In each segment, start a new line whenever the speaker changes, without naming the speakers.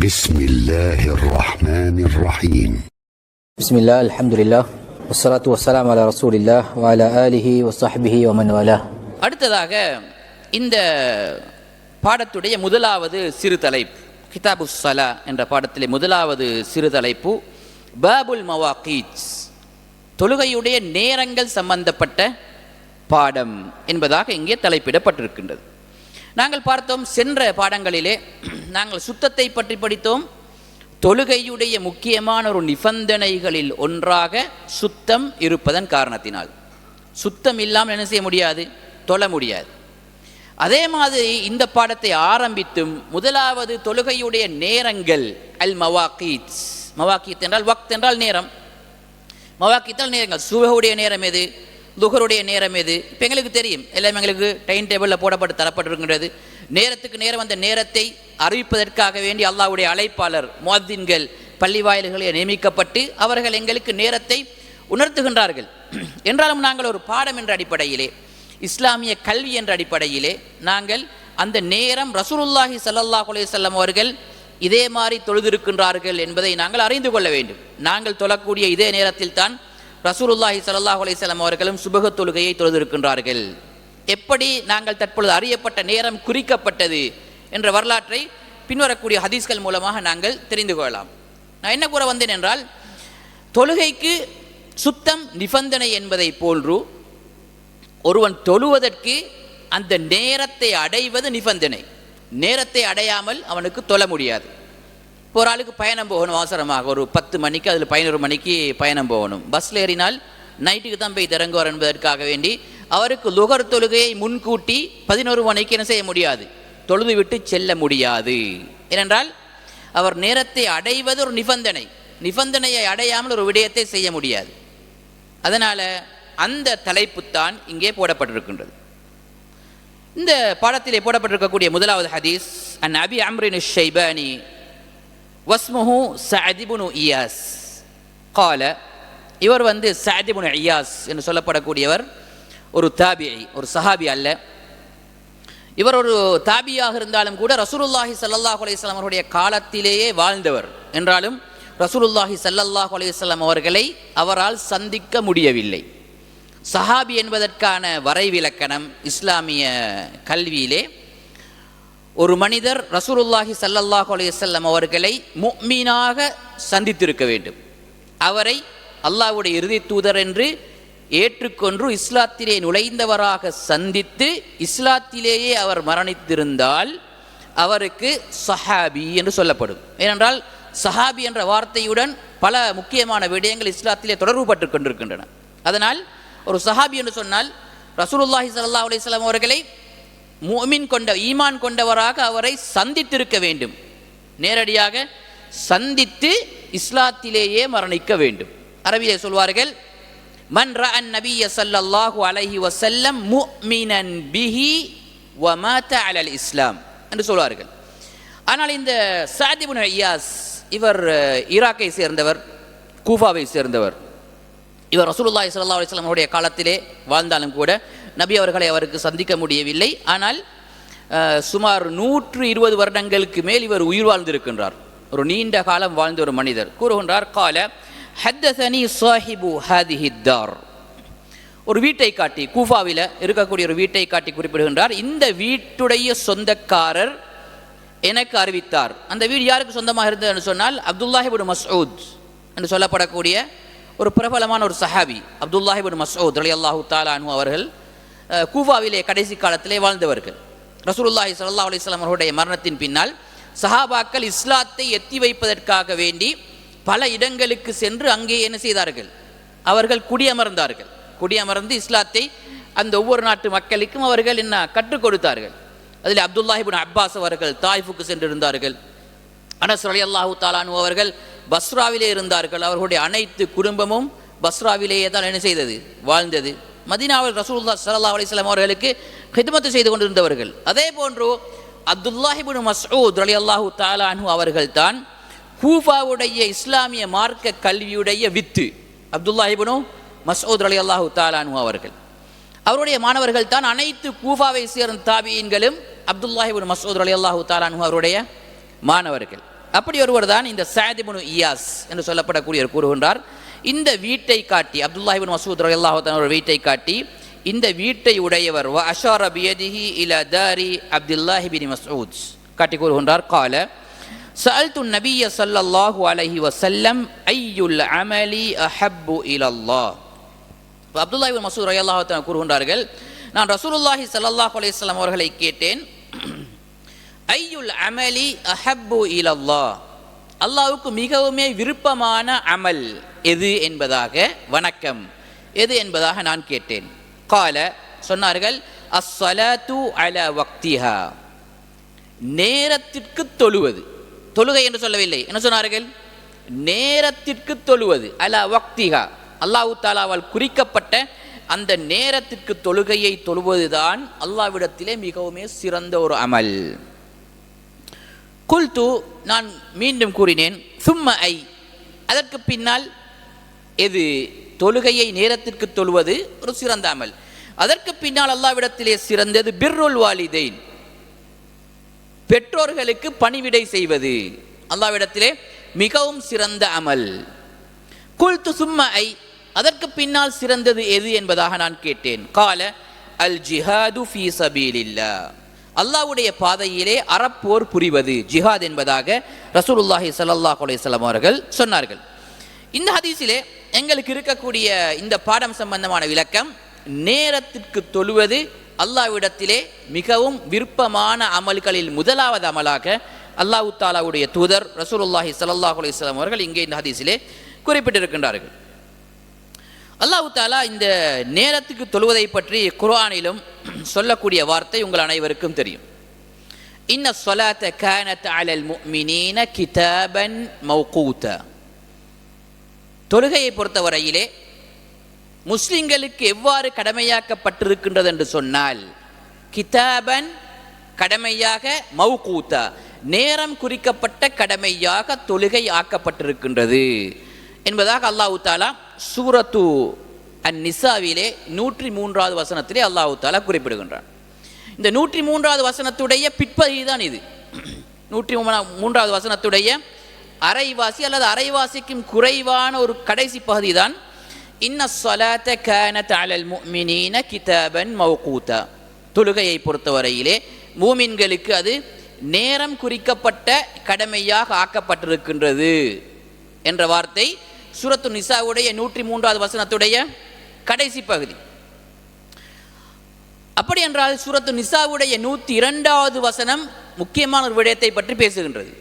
بسم الله الرحمن الرحيم
بسم الله الحمد لله والصلاة والسلام على رسول الله وعلى آله وصحبه ومن والاه.
அடுத்ததாக இந்த பாடத்துடைய முதலாவது சிறு தலைப்பு கிதாபு ஸலா என்ற பாடத்திலே முதலாவது சிறு தலைப்பு பாபுல் மவாகீத், தொழுகையுடைய நேரங்கள் சம்பந்தப்பட்ட பாடம் என்பதாக இங்கே தலைப்பிடப்பட்டிருக்கின்றது. நாங்கள் பார்த்தோம், சென்ற பாடங்களிலே நாங்கள் சுத்தத்தை பற்றி படித்தோம். தொழுகையுடைய முக்கியமான ஒரு நிபந்தனைகளில் ஒன்றாக சுத்தம் இருப்பதன் காரணத்தினால் சுத்தம் இல்லாமல் என்ன செய்ய முடியாது, தொழ முடியாது. அதே மாதிரி இந்த பாடத்தை ஆரம்பித்தும் முதலாவது தொழுகையுடைய நேரங்கள் அல் மவாகீத். மவாகீத் என்றால் வக்த் என்றால் நேரம், மவாகீத் என்றால் நேரங்கள். சுபஹுடைய நேரம் எது, துஹருடைய நேரம் எது, இப்போ எங்களுக்கு தெரியும், எல்லாம் எங்களுக்கு டைம் டேபிளில் போடப்பட்டு தரப்பட்டிருக்கின்றது. நேரத்துக்கு நேரம் அந்த நேரத்தை அறிவிப்பதற்காக வேண்டி அல்லாஹ்வுடைய அழைப்பாளர் முஅத்தின்கள் பள்ளி வாயில்களை நியமிக்கப்பட்டு அவர்கள் எங்களுக்கு நேரத்தை உணர்த்துகின்றார்கள். என்றாலும் நாங்கள் ஒரு பாடம் என்ற அடிப்படையிலே, இஸ்லாமிய கல்வி என்ற அடிப்படையிலே நாங்கள் அந்த நேரம் ரசூலுல்லாஹி ஸல்லல்லாஹு அலைஹி வஸல்லம் அவர்கள் இதே மாதிரி தொழுதிருக்கின்றார்கள் என்பதை நாங்கள் அறிந்து கொள்ள வேண்டும். நாங்கள் தொழக்கூடிய இதே நேரத்தில் தான் ரசூலுல்லாஹி ஸல்லல்லாஹு அலைஹி வஸல்லம் அவர்களும் சுபஹ தொழுகையை தொழுதிருக்கின்றார்கள். எப்படி நாங்கள் தற்பொழுது அறியப்பட்ட நேரம் குறிக்கப்பட்டது என்ற வரலாற்றை பின்வரக்கூடிய ஹதீஸ்கள் மூலமாக நாங்கள் தெரிந்து கொள்ளலாம். நான் என்ன கூற வந்தேன் என்றால், தொழுகைக்கு சுத்தம் நிபந்தனை என்பதை போன்று ஒருவன் தொழுவதற்கு அந்த நேரத்தை அடைவது நிபந்தனை. நேரத்தை அடையாமல் அவனுக்கு தொழ முடியாது. இப்போ ஒரு ஆளுக்கு பயணம் போகணும், அவசரமாக ஒரு 10 மணிக்கு அதில் 11 மணிக்கு பயணம் போகணும். பஸ்ஸில் ஏறினால் நைட்டுக்கு தான் போய் இறங்குவார் என்பதற்காக வேண்டி அவருக்கு லுகர் தொழுகையை முன்கூட்டி 11 மணிக்கு என்ன செய்ய முடியாது, தொழுது விட்டு செல்ல முடியாது. ஏனென்றால் அவர் நேரத்தை அடைவது ஒரு நிபந்தனை, நிபந்தனையை அடையாமல் ஒரு விடயத்தை செய்ய முடியாது. அதனால் அந்த தலைப்புத்தான் இங்கே போடப்பட்டிருக்கின்றது. இந்த பாடத்திலே போடப்பட்டிருக்கக்கூடிய முதலாவது ஹதீஸ் அன் அபி அம்ரின் ஷைபானி வஸ்முஹு சஅத் இப்னு இயாஸ் قال, இவர் சஅத் இப்னு இயாஸ் என்று சொல்லப்படக்கூடியவர் ஒரு தாபிஇ, ஒரு சஹாபி அல்ல. இவர் ஒரு தாபியாக இருந்தாலும் கூட ரசூலுல்லாஹி ஸல்லல்லாஹு அலைஹி வஸல்லம் அவருடைய காலத்திலேயே வாழ்ந்தவர். என்றாலும் ரசூலுல்லாஹி ஸல்லல்லாஹு அலைஹி வஸல்லம் அவர்களை அவரால் சந்திக்க முடியவில்லை. சஹாபி என்பதற்கான வரைவிலக்கணம் இஸ்லாமிய கல்வியிலே, ஒரு மனிதர் ரசூலுல்லாஹி ஸல்லல்லாஹு அலைஹி வஸல்லம் அவர்களை முஃமினாக சந்தித்திருக்க வேண்டும். அவரை அல்லாஹ்வுடைய இறுதி தூதர் என்று ஏற்றுக்கொண்டு இஸ்லாத்திலே நுழைந்தவராக சந்தித்து இஸ்லாத்திலேயே அவர் மரணித்திருந்தால் அவருக்கு சஹாபி என்று சொல்லப்படும். ஏனென்றால் சஹாபி என்ற வார்த்தையுடன் பல முக்கியமான விடயங்கள் இஸ்லாத்திலே தொடர்பு பட்டு கொண்டிருக்கின்றன. அதனால் ஒரு சஹாபி என்று சொன்னால் ரசூலுல்லாஹி ஸல்லல்லாஹு அலைஹி வஸல்லம் அவர்களை முஃமின் கொண்ட ஈமான் கொண்டவராக அவரை சந்தித்திருக்க வேண்டும். நேரடியாக சந்தித்து இஸ்லாத்திலேயே மரணிக்க வேண்டும். அரபியிலே சொல்வார்கள், மன் ரஅன் நபிய ஸல்லல்லாஹு அலைஹி வஸல்லம் முஃமினன் பிஹி வ மாத அலல் இஸ்லாம் என்று சொல்வார்கள். ஆனால் இந்த சஅத் இப்னு இயாஸ் இவர் ஈராக்கை சேர்ந்தவர், கூஃபாவை சேர்ந்தவர். இவர் ரசூலுல்லாஹி ஸல்லல்லாஹு அலைஹி வஸல்லம் அவருடைய காலத்திலே வாழ்ந்தாலும் கூட நபி அவர்களை அவருக்கு சந்திக்க முடியவில்லை. ஆனால் சுமார் 120 வருடங்களுக்கு மேல் இவர் உயிர் வாழ்ந்திருக்கின்றார். ஒரு நீண்ட காலம் வாழ்ந்த ஒரு மனிதர். கூறுகின்றார், கால ஹத்தஸனி ஸாஹிபு ஹாதிஹி தார், ஒரு வீட்டை காட்டி, கூஃபாவில் இருக்கக்கூடிய ஒரு வீட்டை காட்டி குறிப்பிடுகின்றார், இந்த வீட்டுடைய சொந்தக்காரர் எனக்கு அறிவித்தார். அந்த வீடு யாருக்கு சொந்தமாக இருந்தது என்று சொன்னால் அப்துல்லாஹ் இப்னு மஸ்ஊத் என்று சொல்லப்படக்கூடிய ஒரு பிரபலமான ஒரு சஹாபி அப்துல்லாஹ் இப்னு மஸ்ஊத் ரலியல்லாஹு தஆலா அன்ஹு அவர்கள் கூஃபாவிலே கடைசி காலத்திலே வாழ்ந்தவர்கள். ரசூலுல்லாஹி ஸல்லல்லாஹு அலைஹி வஸல்லம் அவருடைய மரணத்தின் பின்னால் சஹாபாக்கள் இஸ்லாத்தை எத்தி வைப்பதற்காக வேண்டி பல இடங்களுக்கு சென்று அங்கே என்ன செய்தார்கள், அவர்கள் குடியமர்ந்தார்கள். குடியமர்ந்து இஸ்லாத்தை அந்த ஒவ்வொரு நாட்டு மக்களுக்கும் அவர்கள் என்ன கற்றுக் கொடுத்தார்கள். அதில் அப்துல்லாஹ் இப்னு அப்பாஸ் அவர்கள் தாயிஃபுக்கு சென்றிருந்தார்கள். அனஸ் ரலியல்லாஹு தஆலா அன்ஹு அவர்கள் பஸ்ராவிலே இருந்தார்கள். அவர்களுடைய அனைத்து குடும்பமும் பஸ்ராவிலேயே தான் என்ன செய்தது, வாழ்ந்தது. மதீனாவில் ரசூலுல்லாஹி ஸல்லல்லாஹு அலைஹி வஸல்லம் அவர்களுக்கு ஹித்மத் செய்து கொண்டிருந்தவர்கள். அதே போன்று அப்துல்லாஹ் இப்னு மஸ்ஊத் ரலியல்லாஹு தஆலா அன்ஹு அவர்கள் தான் கூஃபாவுடைய இஸ்லாமிய மார்க்க கல்வியுடைய வித்து. அப்துல்லாஹ் இப்னு மஸ்ஊத் ரலியல்லாஹு தஆலா அன்ஹு அவர்கள், அவருடைய மாணவர்கள் தான் அனைத்து கூஃபாவை சேர்ந்த தாபியீன்களும் அப்துல்லாஹ் இப்னு மஸ்ஊத் ரலியல்லாஹு தஆலா அன்ஹு அவருடைய மாணவர்கள். அப்படி ஒருவர் தான் இந்த சஅத் இப்னு இயாஸ் என்று சொல்லப்படக்கூடியவர் கூறுகின்றார், இந்த வீட்டை காட்டி அப்துல்லாஹ் இப்னு மஸ்ஊத் ரலியல்லாஹு தஆலா ஒரு வீட்டை காட்டி இந்த வீட்டை உடையவர் வ அஷார பியதிஹி இலா தாரி அப்துல்லாஹ் இப்னு மஸ்ஊத் காட்டி கூறுகின்றார், قال سألت النبي صلى الله عليه وسلم أي العمل أحب إلى الله. அப்துல்லாஹ் இப்னு மஸ்ஊத் ரலியல்லாஹு தஆலா கூறுகின்றார்கள், நான் ரசூலுல்லாஹி ஸல்லல்லாஹு அலைஹி வஸல்லம் அவர்களை கேட்டேன், ஐயுல் அமலி அஹப்பு இலல்லாஹ், அல்லாஹ்வுக்கு மிகவும் விருப்பமான அமல் எது என்பதாக, வணக்கம் எது என்பதாக நான் கேட்டேன். கால சொன்னார்கள், அஸ்ஸலாத்து அலா வக்திஹா, நேரத்திற்கு தொழுவது. தொழுகை என்று சொல்லவில்லை, என்ன சொன்னார்கள்? நேரத்திற்கு தொழுவது. அலா வக்திஹா, அல்லாஹ் தஆலாவால் குறிக்கப்பட்ட அந்த நேரத்திற்கு தொழுகையை தொழுவதுதான் அல்லாஹ்விடத்திலே மிகவும் சிறந்த ஒரு அமல். குல்து, நான் மீண்டும் கூறினேன், சும்ம ஐ, அதற்கு பின்னால் எது? தொழுகையை நேரத்திற்கு தொழுவது ஒரு சிறந்த அமல். அதற்கு பின்னால் அல்லாஹ்விடத்திலே சிறந்தது பிர்ருல் வாலிதைன், பெற்றோர்களுக்கு பணிவிடை செய்வது அல்லாஹ்விடத்திலே மிகவும் சிறந்த அமல். குல்து சும்ம ஐ, அதற்கு பின்னால் சிறந்தது எது என்பதாக நான் கேட்டேன். கால அல் ஜிஹாது ஃபீ சபீலில்லாஹ், அல்லாஹ்வுடைய பாதையிலே அறப்போர் புரிவது, ஜிஹாத் என்பதாக ரசூலுல்லாஹி ஸல்லல்லாஹு அலைஹி வஸல்லம் அவர்கள் சொன்னார்கள். இந்த ஹதீஸிலே எங்களுக்கு இருக்கக்கூடிய இந்த பாடம் சம்பந்தமான விளக்கம், நேரத்திற்கு தொழுவது அல்லாஹ்விடத்திலே மிகவும் விருப்பமான அமல்களில் முதலாவது அமலாக அல்லாஹ் தஆலாவுடைய தூதர் ரசூலுல்லாஹி ஸல்லல்லாஹு அலைஹி வஸல்லம் அவர்கள் இங்கே இந்த ஹதீஸிலே குறிப்பிட்டிருக்கின்றார்கள். அல்லாஹ் தஆலா இந்த நேரத்துக்கு தொழுவதை பற்றி குர்ஆனிலும் சொல்லக்கூடிய வார்த்தை உங்கள் அனைவருக்கும் தெரியும். இன்ன ஸலாத்த கானத் அலல் முஃமினீன கிதாபன் மௌகூதா, தொழுகையை பொறுத்தவரையிலே முஸ்லிம்களுக்கு எவ்வாறு கடமையாக்கப்பட்டிருக்கின்றது என்று சொன்னால், கிதாபன் கடமையாக, மௌகூதா நேரம் குறிக்கப்பட்ட கடமையாக தொழுகை ஆக்கப்பட்டிருக்கின்றது என்பதாக அல்லாஹ் தஆலா சூரத்து அன்-நிசாவிலே 103வது வசனத்திலே அல்லாஹ் தஆலா குறிப்பிடுகின்றான். இந்த 103வது வசனத்துடைய பிற்பகுதி தான் இது. 103வது வசனத்துடைய அரைவாசி அல்லது அரைவாசிக்கும் குறைவான ஒரு கடைசி பகுதி தான் இன்ன ஸலாத்த கானத் அலல் முஃமினீன கிதாபன் மௌகூதா, தொழுகையை பொறுத்தவரையிலே மூமின்களுக்கு அது நேரம் குறிக்கப்பட்ட கடமையாக ஆக்கப்பட்டிருக்கின்றது என்ற வார்த்தை சூரத்து நிசாவுடைய 103வது வசனத்துடைய கடைசி பகுதி. அப்படி என்றால் சூரத்து நிசாவுடைய 102வது வசனம் முக்கியமான ஒரு விடயத்தை பற்றி பேசுகின்றது.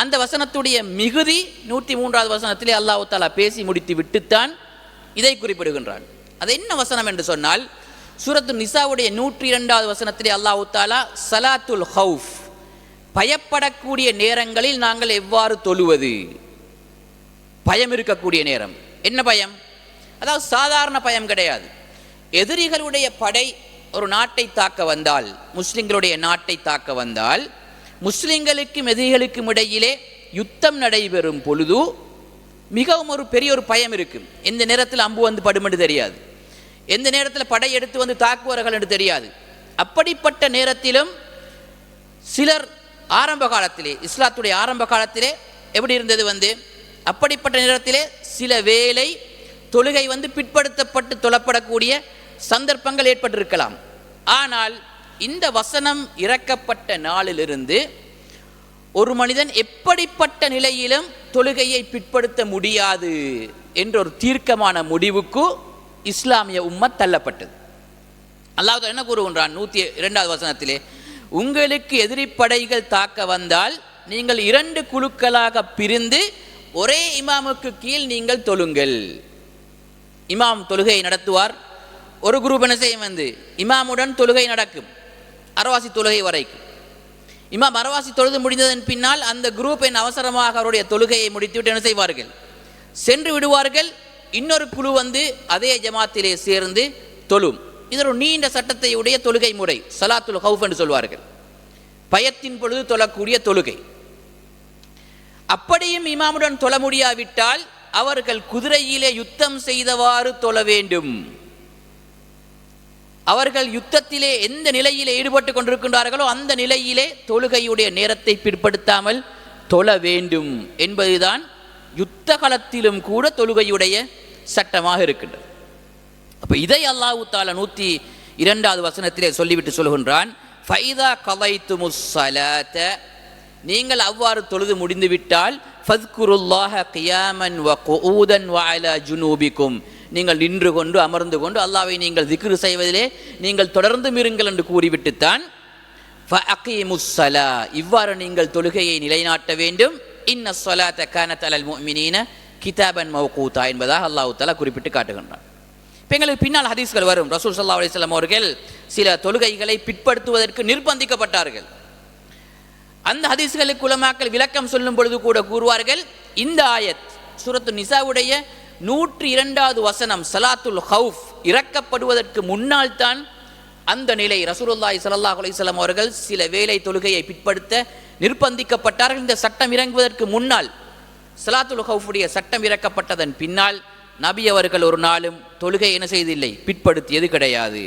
அந்த வசனத்துடைய மிகுதி 103வது வசனத்திலே அல்லாஹ் தஆலா பேசி முடித்து விட்டுத்தான் இதை குறிப்பிடுகின்றான். அது என்ன வசனம் என்று சொன்னால், சூரத்து நிசாவுடைய 102வது வசனத்திலே அல்லாஹ் தஆலா ஸலாத்துல் ஹவுஃப், பயப்படக்கூடிய நேரங்களில் நாங்கள் எவ்வாறு தொழுவது, பயம் இருக்கக்கூடிய நேரம். என்ன பயம்? அதாவது சாதாரண பயம் கிடையாது. எதிரிகளுடைய படை ஒரு நாட்டை தாக்க வந்தால், முஸ்லிம்களுடைய நாட்டை தாக்க வந்தால், முஸ்லிம்களுக்கும் எதிரிகளுக்கும் இடையிலே யுத்தம் நடைபெறும் பொழுது மிகவும் ஒரு பெரிய ஒரு பயம் இருக்கும். எந்த நேரத்தில் அம்பு வந்து படும் என்று தெரியாது, எந்த நேரத்தில் படை எடுத்து வந்து தாக்குவார்கள் என்று தெரியாது. அப்படிப்பட்ட நேரத்திலும் சிலர் ஆரம்ப காலத்திலே, இஸ்லாத்துடைய ஆரம்ப காலத்திலே எப்படி இருந்தது அப்படிப்பட்ட நேரத்திலே சில வேளை தொழுகை பிற்படுத்தப்பட்டு தொழப்படக்கூடிய சந்தர்ப்பங்கள் ஏற்பட்டிருக்கலாம். ஆனால் இந்த வசனம் இறக்கப்பட்ட நாளிலிருந்து ஒரு மனிதன் எப்படிப்பட்ட நிலையிலும் தொழுகையை பிற்படுத்த முடியாது என்ற ஒரு தீர்க்கமான முடிவுக்கு இஸ்லாமிய உம்மத் தள்ளப்பட்டது. அல்லாஹ் என்ன கூறுகின்றான் 102வது வசனத்திலே, உங்களுக்கு எதிரிப்படைகள் தாக்க வந்தால் நீங்கள் 2 குழுக்களாக பிரிந்து ஒரே இமாமுக்கு கீழ் நீங்கள் தொழுங்கள். இமாம் தொழுகையை நடத்துவார். ஒரு குரூப் என்ன செய்யும், இமாமுடன் தொழுகை நடக்கும் அரவாசி தொழுகை வரைக்கும். இமாம் அரவாசி தொழுது முடிந்ததன் பின்னால் அந்த குரூப் அவசரமாக அவருடைய தொழுகையை முடித்துவிட்டு என்ன செய்வார்கள், சென்று விடுவார்கள். இன்னொரு குழு அதே ஜமாத்திலே சேர்ந்து தொழும். இது ஒரு நீண்ட சட்டத்தை உடைய தொழுகை முறை, ஸலாத்துல் ஹவுஃப் என்று சொல்வார்கள், பயத்தின் பொழுது தொழக்கூடிய தொழுகை. அப்படியும் இமாமுடன் தொழ முடியாவிட்டால் அவர்கள் குதிரையிலே யுத்தம் செய்தவாறு தொழ வேண்டும். அவர்கள் யுத்தத்திலே எந்த நிலையிலே ஈடுபட்டு கொண்டிருக்கின்றார்களோ அந்த நிலையிலே தொழுகையுடைய நேரத்தை பிற்படுத்தாமல் தொழ வேண்டும் என்பதுதான் யுத்த களத்திலும் கூட தொழுகையுடைய சட்டமாக இருக்கின்றது. அப்போ இதை அல்லாஹ் தஆலா 102வது வசனத்திலே சொல்லிவிட்டு சொல்கின்றான், ஃபைதா கலைத்துமுஸ் ஸலாத, நீங்கள் அவ்வாறு தொழுது முடிந்துவிட்டால் ஃபத்குருல்லாஹ கியாமன் வ குஊதன் வ அலா ஜுனூபிக்கும், நீங்கள் நின்று கொண்டு அமர்ந்து கொண்டு அல்லாஹ்வை நீங்கள் திக்ரு செய்வதிலே நீங்கள் தொடர்ந்து இருங்கள் என்று கூறிவிட்டுத்தான் ஃபஅகீமுஸ் ஸலா, இவ்வாறு நீங்கள் தொழுகையை நிலைநாட்ட வேண்டும். இன்ன ஸலாத கானத் அலல் முஃமினீன கிதாபன் மவ்கூதா என்பதாக அல்லாஹ் தஆலா குறிப்பிட்டு காட்டுகின்றான். இப்போ எங்களுக்கு பின்னால் ஹதீஸ்கள் வரும். ரசூல் ஸல்லல்லாஹு அலைஹி வஸல்லம் அவர்கள் சில தொழுகைகளை பிற்படுத்துவதற்கு நிர்பந்திக்கப்பட்டார்கள். அந்த ஹதீஸ்களுக்கு உலமாக்கள் விளக்கம் சொல்லும் பொழுது கூட கூறுவார்கள், இந்த ஆயத் சூரத்து நிசாவுடைய 102வது வசனம் ஸலாத்துல் ஹவுஃப் இறக்கப்படுவதற்கு முன்னால் தான் அந்த நிலை ரசூலுல்லாஹி ஸல்லல்லாஹு அலைஹி வஸல்லம் அவர்கள் சில வேளை தொழுகையை பிற்படுத்த நிர்பந்திக்கப்பட்டார்கள். இந்த சட்டம் இறங்குவதற்கு முன்னால், ஸலாத்துல் ஹவுஃபுடைய சட்டம் இறக்கப்பட்டதன் பின்னால் நபி அவர்கள் ஒரு நாளும் தொழுகை என்ன செய்தில்லை, பிற்படுத்தியது கிடையாது.